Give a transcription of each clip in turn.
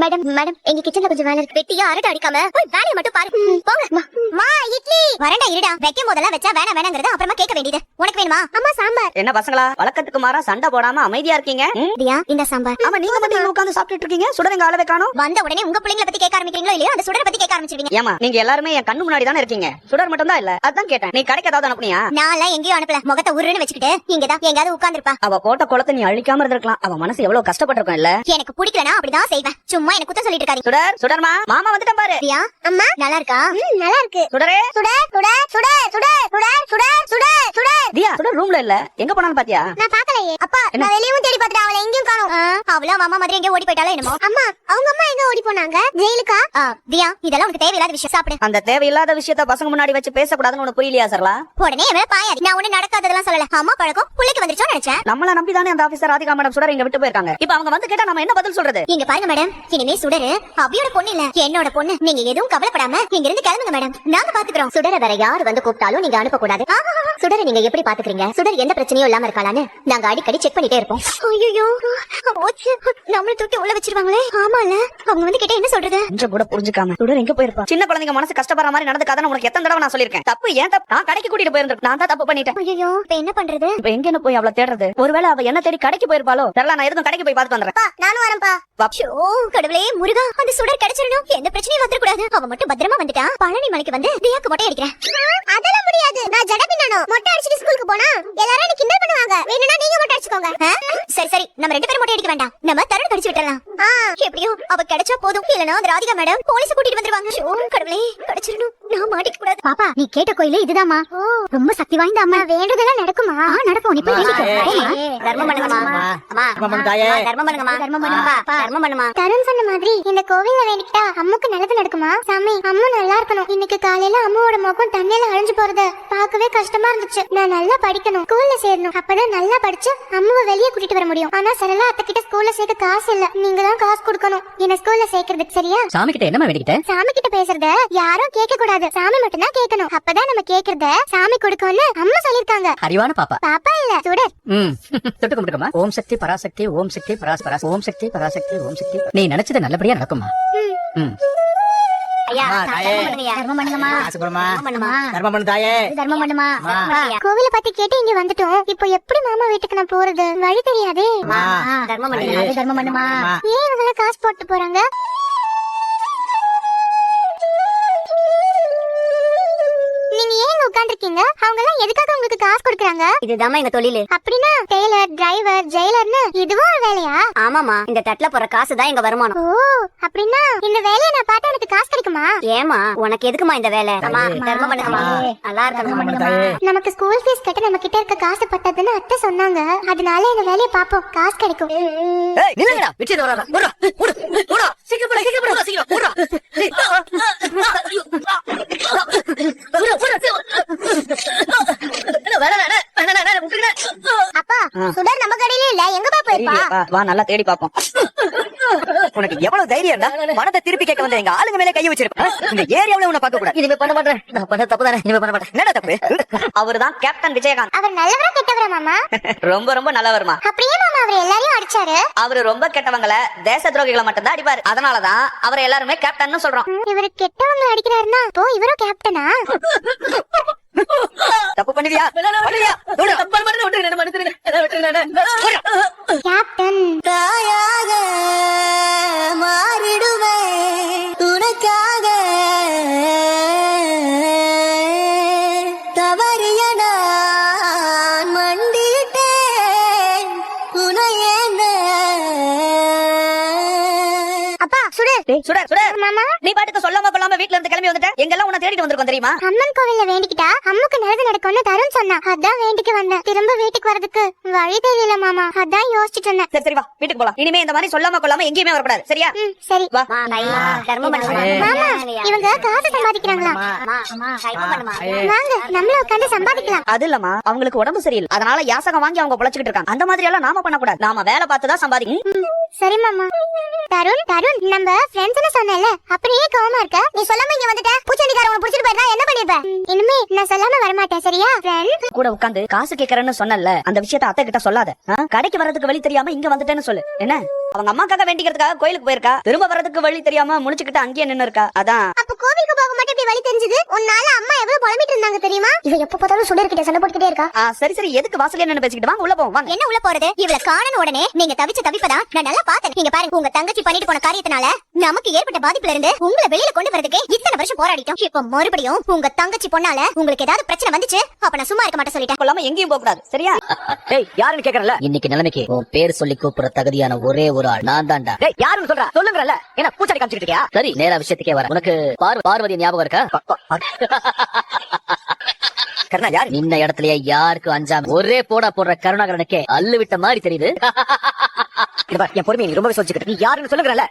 Madam madam எங்க கிச்சன்ல கொஞ்சம் வேலை இருக்கு. வெட்டியா அரட்டை அடிக்காம போய் வேலையை மட்டும் பாரு. போங்க. மா இட்லி வரண்டா இருடா. வைக்கும் போதெல்லாம் வச்சா வேணாங்கிறத அப்புறமா கேட்க வேண்டியது. உனக்கு வேணுமா? அம்மா சாம்பார். என்ன பசங்களா வழக்கத்துக்கு மாறா சண்டை போடாம அமைதியா இருக்கீங்க? தியா இந்த சாம்பார். ஆமா நீங்க மட்டும் இங்க உட்கார்ந்து சாப்பிட்டுட்டு இருக்கீங்க. சுடர் எங்க ஆளவே காணோம். வந்த உடனே உங்க பிள்ளைங்களை பத்தி கேட்க ஆரம்பிக்கிறீங்களோ இல்லையோ அந்த சுடரை பத்தி கேட்க ஆரம்பிச்சிருவீங்க. ஏமா நீங்க எல்லாருமே என் கண்ணு முன்னாடி தானே இருக்கீங்க. சுடர் மட்டும் தான் இல்ல. அதான் கேட்டேன். நீ கடைக்கு ஏதாவது அனுப்புனியா? நான்லாம் எங்கேயும் அனுப்பல. முகத்தை உருன்னு வச்சுக்கிட்டு இங்கதான் எங்காவது உட்கார்ந்துருப்பா. அவ போட்ட குளத்தை நீ அழிக்காம இருந்திருக்கலாம். அவ மனசு எவ்வளவு கஷ்டப்பட்டிருக்கும் இல்ல? எனக்கு பிடிக்கலனா அப்படிதான் செய்வேன். சும்மா எனக்கு குத்த சொல்லிட்டு இருக்காரு. சுடர் சுடர்மா மாமா வந்துட்டேன் பாரு. தியா அம்மா நல்லா இருக்கா? நல்லா இருக்கு. சுடரே சுடர் சுடர் சுடர் சுடர் சுடர் சுடர் சுடர் சுடர். தியா சுடர் ரூம்ல இல்ல. எங்க போனான்னு பாத்தியா? நான் பாக்கலையே. அப்பா நான் வெளியவும் தேடி பார்த்துட்டேன். அவளை எங்கேயும் காணோம். அவள மாமா மாதிரி எங்க ஓடி போயிட்டாளோ என்னமோ. அம்மா அவங்க அம்மா எங்க ஓடி போனாங்க? ஜெயிலுக்கா? தியா இதெல்லாம் உனக்கு தேவையில்லாத விஷயம். சாப்பிடு. அந்த தேவையில்லாத விஷயத்த பசங்க முன்னாடி வச்சு பேசக்கூடாதுன்னு உனக்கு புரியலையா சரலா? உடனே எவள பாயாதி. நான் ஒண்ணு நடக்காததெல்லாம் சொல்லல. அம்மா பழக்கம் புள்ளைக்கு வந்துருச்சோன்னு நினைச்சேன். நம்மள நம்பி தானே அந்த ஆபீசர் ராதிகா மேடம் சுடர் இங்க விட்டு போயிருக்காங்க. இப்ப அவங்க வந்து கேட்டா நம்ம என்ன பதில் சொல்றது? இங்க பாருங்க மேடம், இனிமே சுடரு அபியோட பொண்ணு இல்ல, என்னோட பொண்ணு. நீங்க எதுவும் கவலைப்படாம இங்க இருந்து கிளம்புங்க மேடம். நாங்க பாத்துக்கிறோம். சுடரை வேற யார் வந்து கூப்பிட்டாலும் நீங்க அனுப்ப கூடாது. சுடரை நீங்க எப்படி பாத்துக்கிறீங்க? சுடர் எந்த பிரச்சனையும் இல்லாம இருக்காளான்னு நாங்க அடிக்கடி செக் பண்ணிட்டே இருப்போம். ஐயோ நம்மள தூக்கி உள்ள வச்சிருவாங்களே. ஆமால அவங்க வந்து கேட்டா என்ன சொல்றது? கொஞ்சம் கூட புரிஞ்சுக்காம சுடர் எங்க போயிருப்பா? சின்ன குழந்தைங்க மனசு கஷ்டப்படுற மாதிரி நடந்துக்காதன்னு உனக்கு எத்தனை தடவை நான் சொல்லிருக்கேன். தப்பு ஏன் தப்பு? நான் கடைக்கு கூட்டிட்டு போயிருந்தேன். நான் தான் தப்பு பண்ணிட்டேன். ஐயோ இப்ப என்ன பண்றது? இப்ப எங்க என்ன போய் அவளை தேடுறது? ஒருவேளை அவ என்ன தேடி கடைக்கு போயிருப்பாளோ? தெரியல. நான் எதுவும் கடைக்கு போய் பாத்துட்டு வந்துறேன். நானும் வரேன்ப்பா. கடவுளே முருகா, அந்த சுடர் கிடைச்சிடணும். எந்த பிரச்சனையும் வந்துட கூடாது. அவ மட்டும் பத்திரமா வந்துட்டா பழனி மலைக்கு வந்து தியாக்கு மொட்டை அடிக்கிறேன். அதெல்லாம் முடியாது. நான் ஜட பின்னணும். மொட்டை அடிச்சிட்டு ஸ்கூலுக்கு போனா எல்லாரும் என்ன கிண்டல் பண்ணுவாங்க. வேணும்னா நீங்க மொட்டை அடிச்சுக்கோங்க. சரி சரி நம்ம ரெண்டு பேரும் மொட்டை அடிக்க வேண்டாம். நம்ம தருண் கடிச்சு விட்டுறலாம். எப்படியோ அவ கிடைச்சா போதும். இல்லனா அந்த ராதிகா மேடம் போலீஸ் கூட்டிட்டு வந்துருவாங்க. கடவுளே கிடைச்சிடணும். நான் மாட்டிக்க கூடாது. பாப்பா நீ கேட்ட கோயிலே இதுதாம்மா. ரொம்ப சக்தி வாய்ந்த அம்மா. வேண்டதெல்லாம் நடக்குமா? நடக்கும். நீ போய் வேண்டிக்கோ. தர்மம் பண்ணுங்கம்மா. அம்மா தர்மம் பண்ணுங்கம்மா. தர்மம் பண்ணுங்கப்பா. தர்மம் பண்ணுமா. தருண் சொன்ன மாதிரி இந்த கோவில்ல வேண்டிக்கிட்டா அம்முக்கு நல்லது நடக்குமா? சாமி அம்மா நல்லா இருக்கணும். இன்னைக்கு காலையில அம்மாவோட முகம் தண்ணியில அழிஞ்சு போறத பார்க்கவே கஷ்டமா இருந்துச்சு. நான் நல்லா படிக்கணும், ஸ்கூல்ல சேரணும். அப்பதான் நல்லா படிச்சு அம்மாவை வெளியே கூட்டிட்டு வர முடியும். ஆனா சரளா அத்தை கிட்ட ஸ்கூல்ல சேர்க்க காசு இல்ல. நீங்க தான் காசு கொடுக்கணும் என்ன ஸ்கூல்ல சேர்க்கறதுக்கு. சரியா? சாமி கிட்ட என்ன வேண்டிக்கிட்ட? சாமி கிட்ட பேசுறத யாரும் கேட்க கூடாது. சாமி மட்டும் தான் கேட்கணும். அப்பதான் நம்ம கேக்குறத சாமி கொடுக்கும்னு அம்மா சொல்லிருக்காங்க. அறிவான பாப்பா. பாப்பா இல்ல சுடர். தொட்டு கும்பிட்டுக்கமா. ஓம் சக்தி பராசக்தி, ஓம் சக்தி பராசக்தி, ஓம் சக்தி பராசக்தி, ஓம் சக்தி. நீ நினைச்சது நல்லபடியா நடக்குமா? கோவில பத்தி கேட்டு இங்க வந்துட்டோம். இப்போ எப்படி மாமா வீட்டுக்கு நான் போறது? வழி தெரியாதே. ஏன் இவங்க காசு போட்டு போறாங்க? நீங்க ஏன் உட்கார்ந்திருக்கீங்க? அவங்க எல்லாம் எதுக்காக உங்களுக்கு காசு கொடுக்கறாங்க? இதுதான் எங்க தொழில். அப்படின்னா டெய்லர், டிரைவர், ஜெயிலர்னு இதுவும் ஒரு வேலையா? ஆமாமா, இந்த தட்டுல போற காசு தான் எங்க வருமானம். ஓ அப்படின்னா இந்த வேலையை நான் பார்த்தா எனக்கு காசு கிடைக்குமா? ஏமா உனக்கு எதுக்குமா இந்த வேலை? தர்மம் பண்ணுங்கம்மா. நல்லா இருக்கணும். நமக்கு ஸ்கூல் ஃபீஸ் கட்ட நம்ம கிட்ட இருக்க காசு பத்தாதுன்னு அத்தை சொன்னாங்க. அதனால இந்த வேலையை பாப்போம், காசு கிடைக்கும். ஏய் நில்லுங்கடா. விட்டு வராத. ஓடா ஓடு ஓடா. சீக்கிரம் போடா சீக்கிரம் போடா சீக்கிரம் ஓடா. அப்பா சுடர் நம்ம கடையில இல்ல. எங்க பா போயிருப்பா? வா நல்லா தேடி பாப்போம். உனக்கு எவ்வளவு தைரியம் இருந்தா பணத்தை திருப்பி கேட்க வந்த எங்க ஆளுங்க மேல கைய வச்சிருப்ப. இந்த ஏரியாவுல உன்னை பார்க்க கூடாது. இனிமே பண்ண மாட்டேன். நான் பண்ண தப்பு தானே. இனிமே பண்ண மாட்டேன். என்னடா தப்பு? அவர்தான் கேப்டன் விஜயகாந்த். அவர் நல்லவரா கெட்டவரா மாமா? ரொம்ப ரொம்ப நல்லவர்மா. அப்படியே மாமா அவர் எல்லாரையும் அடிச்சாரு? அவரு ரொம்ப கெட்டவங்கள, தேச துரோகிகளை மட்டும் தான் அடிப்பாரு. அதனாலதான் அவரை எல்லாருமே கேப்டன் சொல்றோம். இவரு கெட்டவங்க அடிக்கிறாருன்னா அப்போ இவரும் கேப்டனா? தப்பு பண்ணுவியா? கேப்டன் தாயாக மாறிடுவேன் உனக்காக. தவறிய நான் மண்டிட்டேன் உனையே. அப்பா சுடர் சுடர் சுடர் மாமா, நீ பாட்டுக்கு சொல்லாம கொள்ளாம வீட்ல இருந்து கிளம்பி வந்துட்ட. எங்கெல்லாம் உன்னை தேடிட்டு வந்திருக்கோம் தெரியுமா? அம்மன் கோவில்ல வேண்டிக்கிட்டா அம்முக்கு நல்லது நடக்கும்னு தருண் சொன்னா. அதான் வேண்டிக்கு வந்தேன். திரும்ப வீட்டுக்கு வரதுக்கு வழி தெரியல மாமா. அதான் யோசிச்சுட்டு இருந்தேன். சரி சரி வா வீட்டுக்கு போலாம். இனிமே இந்த மாதிரி சொல்லாம கொள்ளாம எங்கேயுமே வரக்கூடாது. சரியா? சரி வா. தர்மம் பண்ணுமா. மாமா இவங்க காசு சம்பாதிக்கிறாங்களா? வாங்க நம்மள உட்காந்து சம்பாதிக்கலாம். அது இல்லமா, அவங்களுக்கு உடம்பு சரியில்லை. அதனால யாசகம் வாங்கி அவங்க பொழைச்சிட்டு இருக்காங்க. அந்த மாதிரி எல்லாம் நாம பண்ணக்கூடாது. நாம வேலை பார்த்துதான் சம்பாதிக்கணும். சரி மாமா. தருண் தருண் நம்ம ஃப்ரெண்ட்ஸ்னு சொன்னேல, அப்படியே கோவமா இருக்க? நீ சொல்லாம இங்க வந்துட்ட. பூச்சண்டிக்கார உன்னை புடிச்சிட்டு போயிருந்தா என்ன பண்ணிருப்ப? இனிமே நான் சொல்லாம வர மாட்டேன். சரியா? ஃப்ரெண்ட் கூட உட்கார்ந்து காசு கேக்குறேன்னு சொன்னல, அந்த விஷயத்தை அத்தை கிட்ட சொல்லாத. கடைக்கு வர்றதுக்கு வழி தெரியாம இங்க வந்துட்டேன்னு சொல்லு. என்ன? அவங்க அம்மாக்காக வேண்டிக்கிறதுக்காக கோயிலுக்கு போயிருக்கா. திரும்ப வர்றதுக்கு வழி தெரியாம முழிச்சுக்கிட்டு அங்கேயே நின்னு இருக்கா. அதான். அப்ப கோவிலுக்கு போக மட்டும் இப்படி வழி தெரிஞ்சது. உன்னால அம்மா எவ்வளவு புலம்பிட்டு இருந்தாங்க தெரியுமா? இவ எப்ப பார்த்தாலும் சுடர்கிட்ட சண்டை போட்டுக்கிட்டே இருக்கா. சரி சரி, எதுக்கு வாசல்ல நின்னு பேசிக்கிட்டு வாங்க உள்ள போவோம் வாங்க. என்ன உள்ள போறது? இவள காணன உடனே நீங்க தவிச்ச தவிப்பதா நான் நல்லா பார்த்தேன். நீங்க பாருங்க, உங்க தங்கச்சி பண்ணிட்டு போன காரியத்தினால நமக்கு ஏற்பட்ட பாதிப்புல இருந்து உங்களை வெளியில கொண்டு வரதுக்கு இத்தனை வருஷம் போராடிட்டோம். இப்ப மறுபடியும் உங்க தங்கச்சி பொண்ணால உங்களுக்கு ஏதாவது பிரச்சனை வந்துச்சு அப்ப நான் சும்மா இருக்க மாட்டேன் சொல்லிட்டேன். கொள்ளாம எங்கேயும் போக கூடாது, சரியா? டேய், யாருன்னு கேக்குறல. இன்னைக்கு நிலைமைக்கு உன் பேர் சொல்லி கூப்பிடுற தகுதியான ஒரே ஒரு ஆள் நான் தான்டா. டேய், யாருன்னு சொல்றா? சொல்லுங்கறல. என்ன பூச்சாடி காமிச்சிட்டு இருக்கியா? சரி, நேரா விஷயத்துக்கே வர. உனக்கு பார்வதி ஞாபகம் இருக்கா? கருணா யாரு? நின்ன இடத்துலயே யாருக்கும் அஞ்சாம ஒரே போடுற கருணாகரனுக்கே அல்லு விட்ட மாதிரி தெரியுது. இங்க பாரு, என் பொறுமையை நீ ரொம்பவே சொல்லிக்கிட்டு. நீ யாருன்னு சொல்லுங்கறல.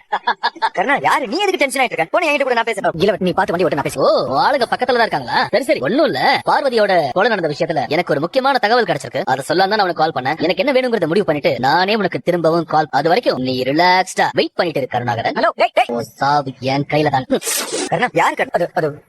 கருணா யாரு? நீ எதுக்கு டென்ஷன் ஆயிட்டு இருக்க? போனே என்கிட்ட கூட நான் பேசுறேன். இல்ல, நீ பாத்து வண்டி ஓட்டு, நான் பேசுறேன். ஓ, ஆளுங்க பக்கத்துல தான் இருக்காங்களா? சரி சரி, ஒண்ணும் இல்ல. பார்வதியோட கொலை நடந்த விஷயத்துல எனக்கு ஒரு முக்கியமான தகவல் கிடைச்சிருக்கு. அதை சொல்லலாம் தான் உனக்கு கால் பண்ணேன். எனக்கு என்ன வேணுங்கிறத முடிவு பண்ணிட்டு நானே உனக்கு திரும்பவும் கால். அது வரைக்கும் நீ ரிலாக்ஸ்டா வெயிட் பண்ணிட்டு இரு கருணாகரன். ஹலோ, டேய் டேய். உன் சாவு என் கையில தான். கருணா யாரு?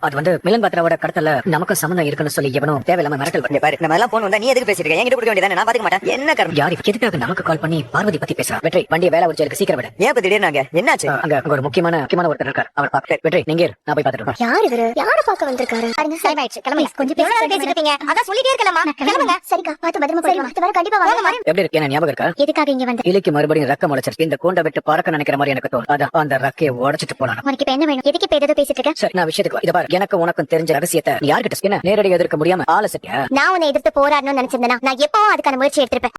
அது வந்து மிலன் பாத்ராவோட கடத்தல நமக்கு சம்மந்தம் இருக்குன்னு சொல்லி எவனும் தேவையில்லாம மிரட்டல் பண்ணி பாரு. நம்ம எல்லாம் போன் வந்தா நீ எதுக்கு பேசிட்டு இருக்க? என்கிட்ட கொடுக்க வேண்டியதானே? நான் பாத்துக்க மாட்டேன். என்ன கருணா? யாரு எதுக்காக நமக்கு கால் பண்ணி பார்வதி பத்தி பேசுறா? வெற்றி, வண்டியை வேலை வச்சு சீக்கிரம் விட. ஏன் இப்ப திடீர்னு என்னாச்சு? அங்க ஒரு முக்கியமான ஒருத்தர் இருக்கார். அவர் பாக்க. வெற்றி, நீங்க நான் போய் பாத்துட்டு. யார் இவரு? யார பாக்க வந்திருக்காரு? பாருங்க, டைம் ஆயிடுச்சு. கிளம்புங்க. கொஞ்சம் பேசிட்டு இருப்பீங்க. அதான் சொல்லிட்டே இருக்கலாமா? கிளம்புங்க. சரிக்கா, பாத்து பத்திரமா போயிட்டு அடுத்த வாரம் கண்டிப்பா வாங்க. எப்படி இருக்கு? என்ன ஞாபகம் இருக்கா? எதுக்காக இங்க வந்த? இலைக்கு மறுபடியும் ரக்கம் முளைச்சிருக்கு. இந்த கூண்டை விட்டு பறக்க நினைக்கிற மாதிரி எனக்கு தோணும். அதான் அந்த ரக்கையை உடைச்சிட்டு போலாம். உனக்கு இப்ப என்ன வேணும்? எதுக்கு இப்ப ஏதோ பேசிட்டு இருக்க? சரி, நான் விஷயத்துக்கு வா. இத பாரு, எனக்கு உனக்கும் தெரிஞ்ச ரகசியத்தை நீ யார்கிட்ட என்ன நேரடியாக எதிர்க்க முடியாம ஆலோசிக்க. நான் உன்னை எதிர்த்து போராடணும்னு நினைச்சிருந்தேனா நான் எப்பவும் அதுக்கான முயற்சி எடுத்திருப்பேன்.